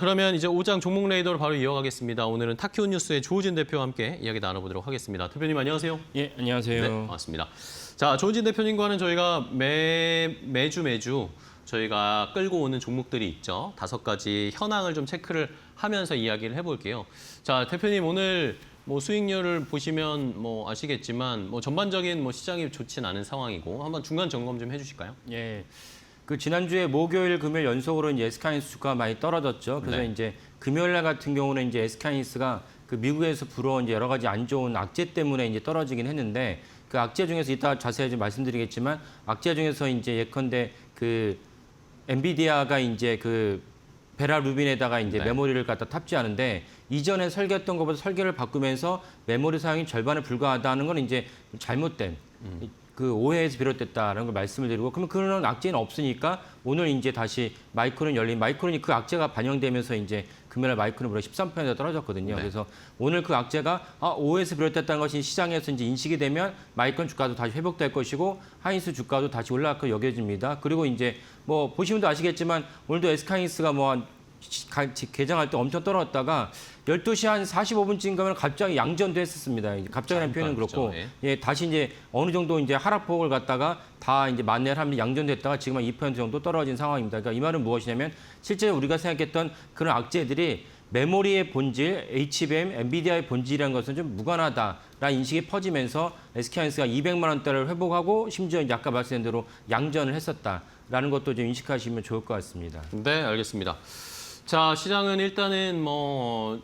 그러면 이제 5장 종목 레이더로 바로 이어가겠습니다. 오늘은 타키오뉴스의 조우진 대표와 함께 이야기 나눠보도록 하겠습니다. 대표님 안녕하세요. 예, 안녕하세요. 네, 반갑습니다. 자, 조우진 대표님과는 저희가 매주 저희가 끌고 오는 종목들이 있죠. 5가지 현황을 좀 체크를 하면서 이야기를 해볼게요. 자, 대표님 오늘 수익률을 보시면 아시겠지만 전반적인 시장이 좋진 않은 상황이고 한번 중간 점검 좀 해주실까요? 예. 그 지난주에 목요일, 금요일 연속으로 이제 SK하이닉스 주가가 많이 떨어졌죠. 그래서 네. 이제 금요일 날 같은 경우는 이제 SK하이닉스가 그 미국에서 불어온 이제 여러 가지 안 좋은 악재 때문에 이제 떨어지긴 했는데 그 악재 중에서 이따 자세히 좀 말씀드리겠지만 악재 중에서 이제 예컨대 그 엔비디아가 이제 그 베라 루빈에다가 이제 네. 메모리를 갖다 탑재하는데 이전에 설계했던 것보다 설계를 바꾸면서 메모리 사용이 절반에 불과하다는 건 이제 잘못된 그 오해에서 비롯됐다라는 걸 말씀을 드리고 그러면 그런 악재는 없으니까 오늘 이제 다시 마이크론 열린 마이크론이 그 악재가 반영되면서 이제 금요일 마이크론 무려 13% 떨어졌거든요. 네. 그래서 오늘 그 악재가 오해에서 비롯됐다는 것이 시장에서 이제 인식이 되면 마이크론 주가도 다시 회복될 것이고 하이닉스 주가도 다시 올라갈 거 여겨집니다. 그리고 이제 보시면 아시겠지만 오늘도 SK하이닉스가 개장할 때 엄청 떨어졌다가 12시 한 45분쯤 가면 갑자기 양전도 했었습니다. 갑자기라는 표현은 그렇고 예, 다시 이제 어느 정도 이제 하락폭을 갖다가 다 이제 만회를 하면 양전됐다가 지금 한 2% 정도 떨어진 상황입니다. 그러니까 이 말은 무엇이냐면 실제 우리가 생각했던 그런 악재들이 메모리의 본질, HBM, 엔비디아의 본질이라는 것은 좀 무관하다라는 인식이 퍼지면서 SK하이닉스가 200만 원대를 회복하고 심지어 이제 아까 말씀드린 대로 양전을 했었다라는 것도 좀 인식하시면 좋을 것 같습니다. 네, 알겠습니다. 자, 시장은 일단은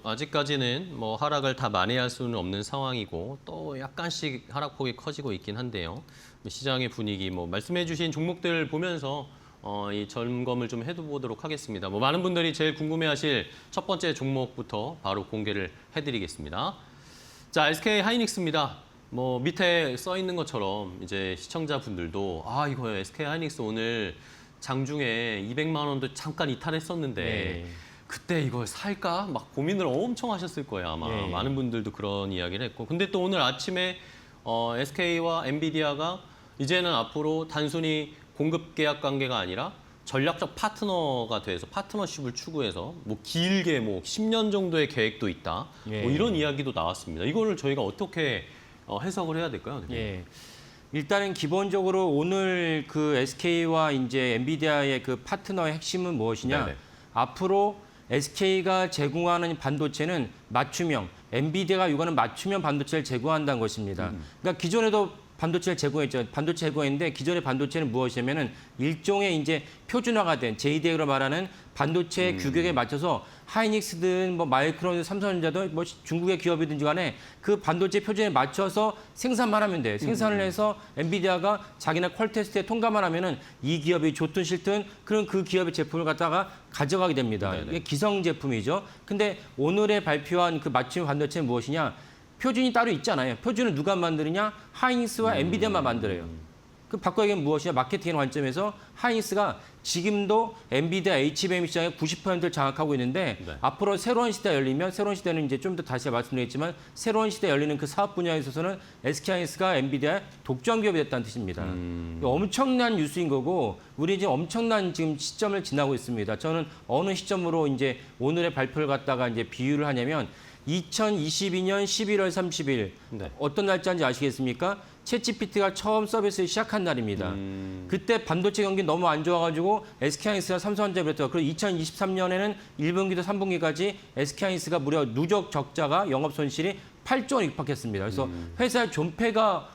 아직까지는 하락을 다 만회할 수는 없는 상황이고 또 약간씩 하락폭이 커지고 있긴 한데요. 시장의 분위기 말씀해 주신 종목들 보면서 이 점검을 좀 해보도록 하겠습니다. 많은 분들이 제일 궁금해하실 첫 번째 종목부터 바로 공개를 해드리겠습니다. 자, SK 하이닉스입니다. 밑에 써 있는 것처럼 이제 시청자분들도 이거 SK 하이닉스 오늘 장중에 200만 원도 잠깐 이탈했었는데 네. 그때 이걸 살까? 막 고민을 엄청 하셨을 거예요, 아마. 네. 많은 분들도 그런 이야기를 했고. 근데 또 오늘 아침에 SK와 엔비디아가 이제는 앞으로 단순히 공급 계약 관계가 아니라 전략적 파트너가 돼서 파트너십을 추구해서 길게 10년 정도의 계획도 있다. 네. 이런 이야기도 나왔습니다. 이거를 저희가 어떻게 해석을 해야 될까요? 예. 일단은 기본적으로 오늘 그 SK와 이제 엔비디아의 그 파트너의 핵심은 무엇이냐? 네네. 앞으로 SK가 제공하는 반도체는 맞춤형, 엔비디아가 요구하는 맞춤형 반도체를 제공한다는 것입니다. 그러니까 기존에도 반도체를 제공했죠. 반도체 제공했는데 기존의 반도체는 무엇이냐면은 일종의 이제 표준화가 된 JDA로 말하는 반도체 규격에 맞춰서 하이닉스든 마이크론, 삼성전자든 중국의 기업이든지 간에 그 반도체 표준에 맞춰서 생산만 하면 돼요. 생산을 해서 엔비디아가 자기네 퀄 테스트에 통과만 하면은 이 기업이 좋든 싫든 그런 그 기업의 제품을 갖다가 가져가게 됩니다. 네네. 이게 기성 제품이죠. 근데 오늘의 발표한 그 맞춤 반도체는 무엇이냐? 표준이 따로 있잖아요. 표준은 누가 만드느냐? 하이닉스와 엔비디아만 만들어요. 그 바꿔 얘기하면 무엇이냐? 마케팅 관점에서 하이닉스가 지금도 엔비디아 HBM 시장의 90%를 장악하고 있는데 네. 앞으로 새로운 시대가 열리면 새로운 시대는 이제 좀 더 다시 말씀드리겠지만 새로운 시대 열리는 그 사업 분야에 있어서는 SK하이닉스가 엔비디아의 독점 기업이 됐다는 뜻입니다. 엄청난 뉴스인 거고 우리 지금 엄청난 지금 시점을 지나고 있습니다. 저는 어느 시점으로 이제 오늘의 발표를 갖다가 이제 비유를 하냐면 2022년 11월 30일 네. 어떤 날짜인지 아시겠습니까? 챗GPT가 처음 서비스를 시작한 날입니다. 그때 반도체 경기 너무 안 좋아가지고 SK하이닉스가 삼성전자에 그랬죠. 그리고 2023년에는 1분기부터 3분기까지 SK하이닉스가 무려 누적 적자가 영업 손실이 8조 원 입학했습니다. 그래서 회사의 존폐가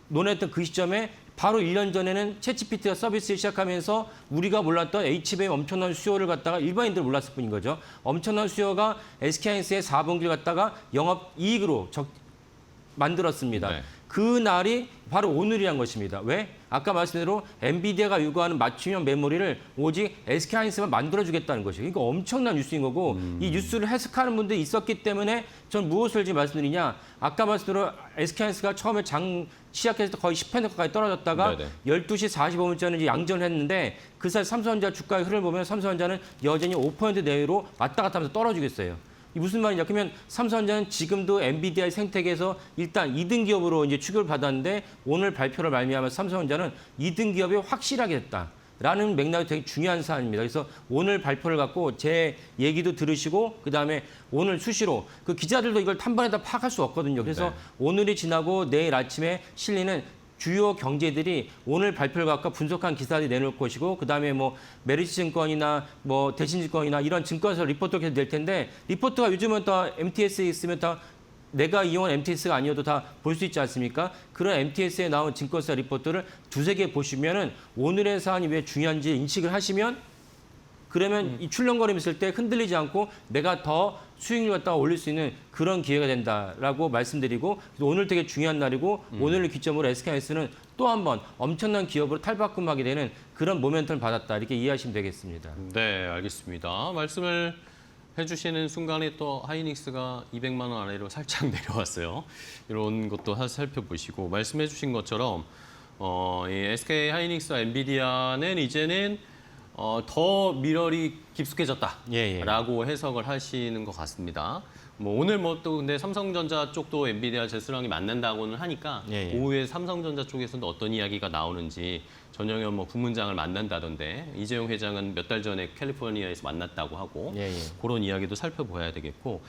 논했던 그 시점에 바로 1년 전에는 챗GPT가 서비스를 시작하면서 우리가 몰랐던 HBM 엄청난 수요를 갖다가 일반인들 몰랐을 뿐인 거죠. 엄청난 수요가 SK하이닉스의 4분기를 갖다가 영업 이익으로 만들었습니다. 네. 그 날이 바로 오늘이란 것입니다. 왜? 아까 말씀드린 대로 엔비디아가 요구하는 맞춤형 메모리를 오직 SK하이닉스만 만들어주겠다는 것이에요. 그러니까 엄청난 뉴스인 거고 이 뉴스를 해석하는 분들이 있었기 때문에 전 무엇을 지금 말씀드리냐. 아까 말씀드린 SK하이닉스가 처음에 시작했을 때 거의 10% 가까이 떨어졌다가 네네. 12시 45분쯤에 이제 양전을 했는데 그 사이 삼성전자 주가의 흐름을 보면 삼성전자는 여전히 5% 내외로 왔다 갔다 하면서 떨어지고 있어요. 이 무슨 말이냐? 그러면 삼성전자는 지금도 엔비디아의 생태계에서 일단 2등 기업으로 이제 취급을 받았는데 오늘 발표를 말미암아 삼성전자는 2등 기업이 확실하게 됐다. 라는 맥락이 되게 중요한 사안입니다. 그래서 오늘 발표를 갖고 제 얘기도 들으시고 그다음에 오늘 수시로 그 기자들도 이걸 한 번에 다 파악할 수 없거든요. 그래서 네. 오늘이 지나고 내일 아침에 실리는 주요 경제들이 오늘 발표를 갖고 분석한 기사들이 내놓을 것이고 그다음에 뭐 메리츠증권이나 뭐 대신증권이나 이런 증권사 리포트가 계속 낼 텐데 리포트가 요즘은 다 MTS에 있으면 다 내가 이용한 MTS가 아니어도 다 볼 수 있지 않습니까? 그런 MTS에 나온 증권사 리포트를 두세 개 보시면은 오늘의 사안이 왜 중요한지 인식을 하시면 그러면 이 출렁거림 있을 때 흔들리지 않고 내가 더 수익률 갖다가 올릴 수 있는 그런 기회가 된다라고 말씀드리고 오늘 되게 중요한 날이고 오늘을 기점으로 SK하이닉스는 또 한 번 엄청난 기업으로 탈바꿈하게 되는 그런 모멘텀을 받았다 이렇게 이해하시면 되겠습니다. 네, 알겠습니다. 말씀을 해주시는 순간에 또 하이닉스가 200만 원 아래로 살짝 내려왔어요. 이런 것도 살펴보시고 말씀해주신 것처럼 이 SK 하이닉스와 엔비디아는 이제는 더 밀월이 깊숙해졌다라고 해석을 하시는 것 같습니다. 뭐 오늘 뭐 또 근데 삼성전자 쪽도 엔비디아 제스랑이 만난다고는 하니까 오후에 삼성전자 쪽에서도 어떤 이야기가 나오는지 전영현 뭐 부문장을 만난다던데 이재용 회장은 몇 달 전에 캘리포니아에서 만났다고 하고 그런 이야기도 살펴봐야 되겠고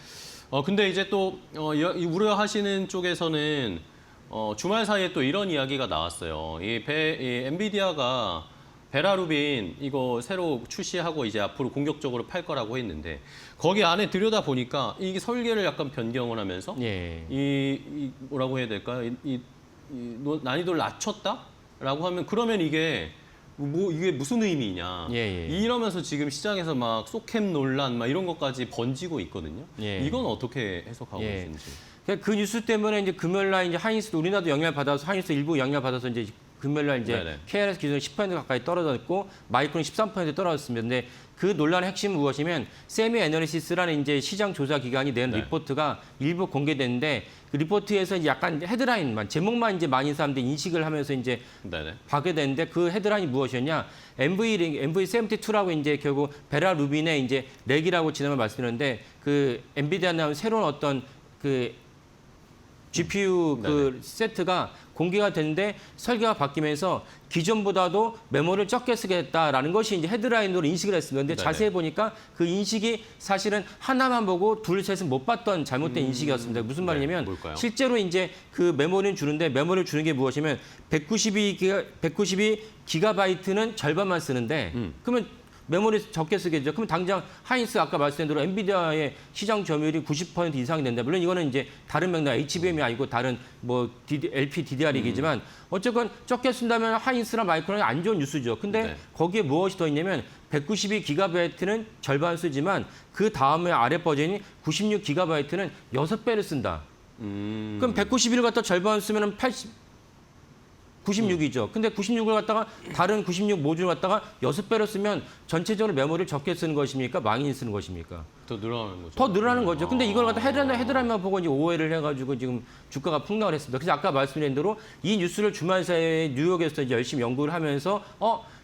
근데 이제 또 우려하시는 쪽에서는 주말 사이에 또 이런 이야기가 나왔어요. 이 엔비디아가 베라루빈 이거 새로 출시하고 이제 앞으로 공격적으로 팔 거라고 했는데 거기 안에 들여다 보니까 이게 설계를 약간 변경을 하면서 이 뭐라고 해야 될까요? 이 난이도를 낮췄다라고 하면 그러면 이게 무슨 의미냐? 이러면서 지금 시장에서 막 소캠 논란 막 이런 것까지 번지고 있거든요. 이건 어떻게 해석하고 계신지? 그 뉴스 때문에 이제 금요일 날 이제 하이닉스도 우리나라도 영향을 받아서 하이닉스 일부 영향을 받아서 이제 금요일 날 이제 KRS 기준으로 10% 가까이 떨어졌고 마이크론 13% 떨어졌습니다. 근데 그 논란의 핵심은 무엇이면 세미 애널리시스라는 이제 시장 조사 기관이 낸 리포트가 일부 공개됐는데 그 리포트에서 이제 약간 헤드라인만 제목만 이제 많은 사람들이 인식을 하면서 이제 받게 됐는데 그 헤드라인이 무엇이었냐? MV72라고 이제 결국 베라 루빈의 이제 렉이라고 지난번 말씀드렸는데 그 엔비디아 나온 새로운 어떤 그 GPU 그 세트가 공개가 됐는데 설계가 바뀌면서 기존보다도 메모리를 적게 쓰겠다라는 것이 이제 헤드라인으로 인식을 했습니다. 근데 자세히 보니까 그 인식이 사실은 하나만 보고 둘, 셋은 못 봤던 잘못된 인식이었습니다. 무슨 말이냐면 실제로 이제 그 메모리는 주는데 메모리를 주는 게 무엇이면 192기가바이트는 절반만 쓰는데 그러면 메모리 적게 쓰겠죠. 그럼 당장 하이닉스 아까 말씀드린 대로 엔비디아의 시장 점유율이 90% 이상이 된다. 물론 이거는 이제 다른 맥락 HBM이 아니고 다른 뭐 LP DDR이겠지만 어쨌건 적게 쓴다면 하이닉스나 마이크론이 안 좋은 뉴스죠. 근데 거기에 무엇이 더 있냐면 192기가바이트는 절반 쓰지만 그 다음에 아래 버전인 96기가바이트는 6배를 쓴다. 그럼 191을 갖다 절반 쓰면은 96이죠. 근데 96을 갖다가 다른 96 모듈을 갖다가 6배로 쓰면 전체적으로 메모리를 적게 쓰는 것입니까? 많이 쓰는 것입니까? 더 늘어나는 거죠. 더 늘어나는 거죠. 근데 이걸 갖다 헤드라인만 보고 이제 오해를 해가지고 지금 주가가 폭락을 했습니다. 그래서 아까 말씀드린 대로 이 뉴스를 주말 사이에 뉴욕에서 이제 열심히 연구를 하면서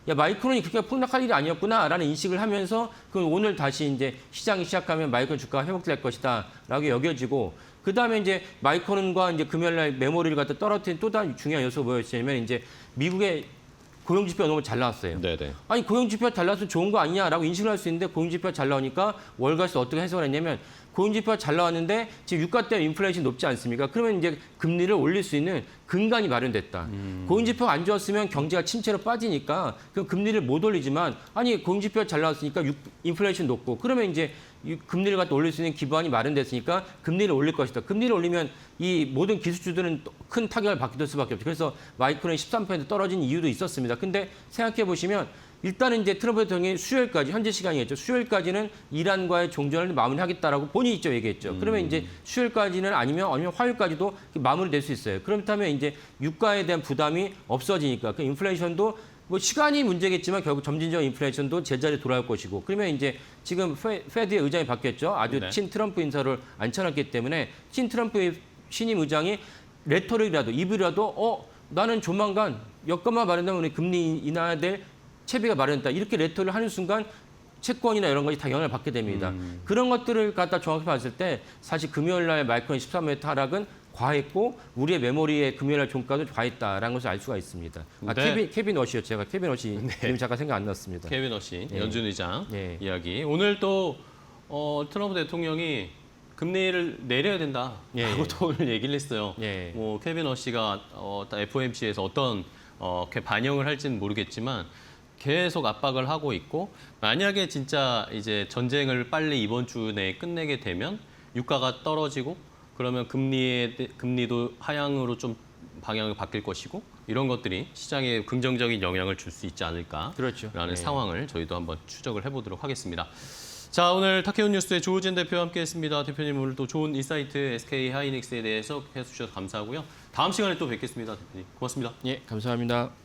야 마이크론이 그렇게 폭락할 일이 아니었구나라는 인식을 하면서 그 오늘 다시 이제 시장이 시작하면 마이크론 주가가 회복될 것이다라고 여겨지고. 그 다음에 이제 마이크론과 이제 금요일날 메모리를 갖다 떨어뜨린 또 다른 중요한 요소가 뭐였냐면 이제 미국의 고용지표가 너무 잘 나왔어요. 아니 고용지표가 잘 나왔으면 좋은 거 아니냐라고 인식을 할 수 있는데 고용지표가 잘 나오니까 월가에서 어떻게 해석을 했냐면 고용지표가 잘 나왔는데 지금 유가 때문에 인플레이션이 높지 않습니까? 그러면 이제 금리를 올릴 수 있는 근간이 마련됐다. 고용지표가 안 좋았으면 경제가 침체로 빠지니까 그럼 금리를 못 올리지만 아니 고용지표가 잘 나왔으니까 인플레이션 높고 그러면 이제 금리를 갖다 올릴 수 있는 기반이 마련됐으니까 금리를 올릴 것이다. 금리를 올리면 이 모든 기술주들은 큰 타격을 받게 될 수밖에 없죠. 그래서 마이크론이 13% 떨어진 이유도 있었습니다. 근데 생각해 보시면 일단은 이제 트럼프 대통령이 수요일까지 현재 시간이겠죠. 수요일까지는 이란과의 종전을 마무리하겠다라고 본인이 있죠 얘기했죠. 그러면 이제 수요일까지는 아니면 화요일까지도 마무리될 수 있어요. 그렇다면 이제 유가에 대한 부담이 없어지니까 그 인플레이션도 뭐 시간이 문제겠지만 결국 점진적 인플레이션도 제자리에 돌아올 것이고 그러면 이제 지금 페드의 의장이 바뀌었죠. 아주 친 트럼프 인사를 앉혀놨기 때문에 친 트럼프의 신임 의장이 레토릭이라도 입이라도 나는 조만간 여건만 마련되면 우리 금리 인하해야 될 채비가 마련됐다. 이렇게 레토릭을 하는 순간 채권이나 이런 것이 다 영향을 받게 됩니다. 그런 것들을 갖다 정확히 봤을 때 사실 금요일 날 마이크론 13m 하락은 과했고 우리의 메모리의 금요일날 종가도 과했다라는 것을 알 수가 있습니다. 네. 케빈 워시였죠. 제가 케빈 워시 이름 잠깐 생각 안 났습니다. 케빈 워시 예. 연준 의장 예. 이야기. 오늘 또 트럼프 대통령이 금리를 내려야 된다라고 예. 또 오늘 얘기를 했어요. 예. 뭐 케빈 워시가 FOMC에서 어떤 반영을 할지는 모르겠지만 계속 압박을 하고 있고 만약에 진짜 이제 전쟁을 빨리 이번 주 내에 끝내게 되면 유가가 떨어지고 그러면 금리도 하향으로 좀 방향을 바뀔 것이고 이런 것들이 시장에 긍정적인 영향을 줄 수 있지 않을까라는 그렇죠. 예. 상황을 저희도 한번 추적을 해보도록 하겠습니다. 자, 오늘 타케온 뉴스의 조우진 대표와 함께했습니다. 대표님 오늘 또 좋은 인사이트 SK 하이닉스에 대해서 해주셔서 감사하고요. 다음 시간에 또 뵙겠습니다, 대표님. 고맙습니다. 예, 감사합니다.